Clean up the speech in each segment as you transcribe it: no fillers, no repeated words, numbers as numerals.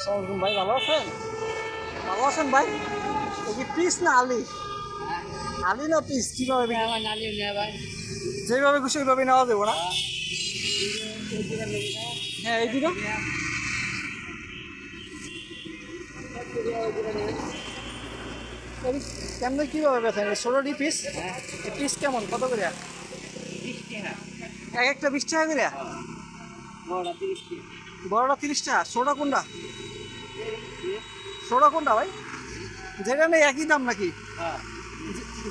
আসসালামু ভাই, ভালো আছেন? ভালো আছেন ভাই? এই কি পিস না আলি? আলি না পিস? কিভাবে যেভাবে খুশি ওইভাবে নেওয়া যাবো না? হ্যাঁ, এই দুটো কেমন কিভাবে বেছেন? 16টি পিস? পিস কেমন, কত করে? এক একটা 20 টাকা করে? বড়টা 30 টাকা। ছোটা কোনটা? ছোটা কোনটা ভাই? যেটা নেই একই দাম নাকি?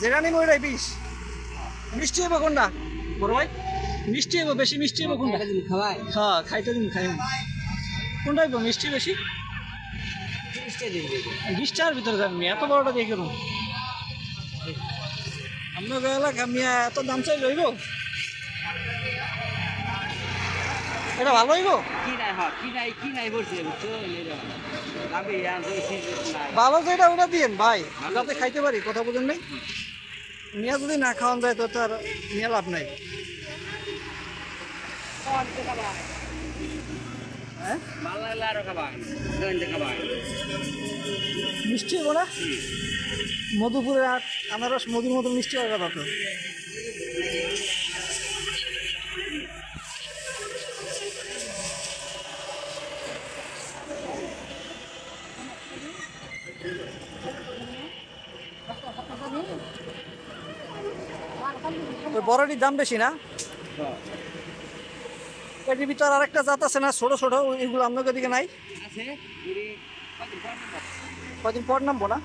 যেটা নেই ওইটাই 20। মিষ্টি হইব কোনটা বড় ভাই? মিষ্টি হইব বেশি? মিষ্টি হইব কোনটা? হ্যাঁ, খাইতে দিন, খাই কোনটা হইব মিষ্টি বেশি? 20 টাকার ভিতরে যান এত বড়টা দিয়ে কেন? আপনার এলাকা মিয়া এত দাম চাই লইব? এটা ভালো হইব? ভালো যেটা ওটা দিয়েন ভাই, যাতে খাইতে পারি। কথা বলেন নাই? মিয়া যদি না খাওয়ান যায় তো তার মিয়া লাভ নাই। হ্যাঁ, মিষ্টি হবো না? মধুপুরের আনারস মধুর মতো মিষ্টি হওয়ার কথা তো। ওই বড়টির দাম বেশি না? এটির ভিতর আর একটা জাত আছে না ছোট ছোট, এগুলো আপনাদের দিকে নাই? কদিন পর নামবো না?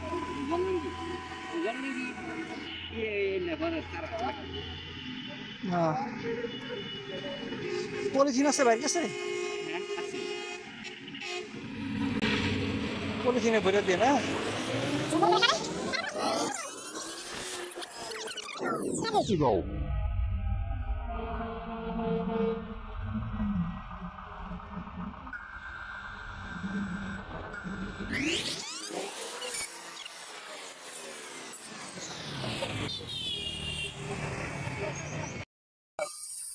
পলিথিন আছে বাইর কাছে? পলিথিনে ভরে দিয়ে না?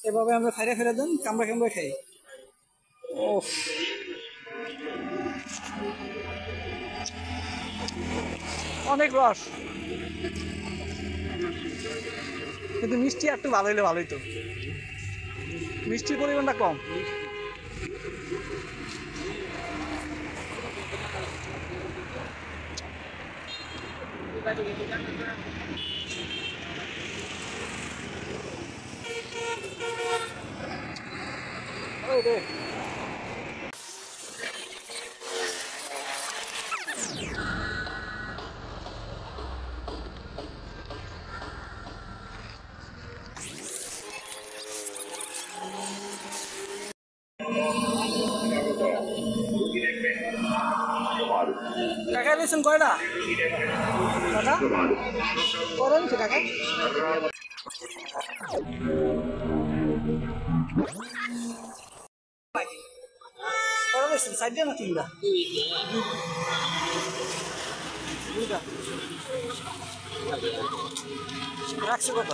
এভাবে আমরা খাইয়ে ফেলে দেন, কামড়া কামড়া খাই। ও অনেক রস, কিন্তু মিষ্টি একটু ভালো হইলে ভালোই তো। মিষ্টির পরিমাণটা কম। টাকা দিয়েছেন কয়টা? টাকা কয়টা দিচ্ছে টাকা? কয়টা দিয়েছেন? 4টা না 3টা? 2টা। রাখছে কত?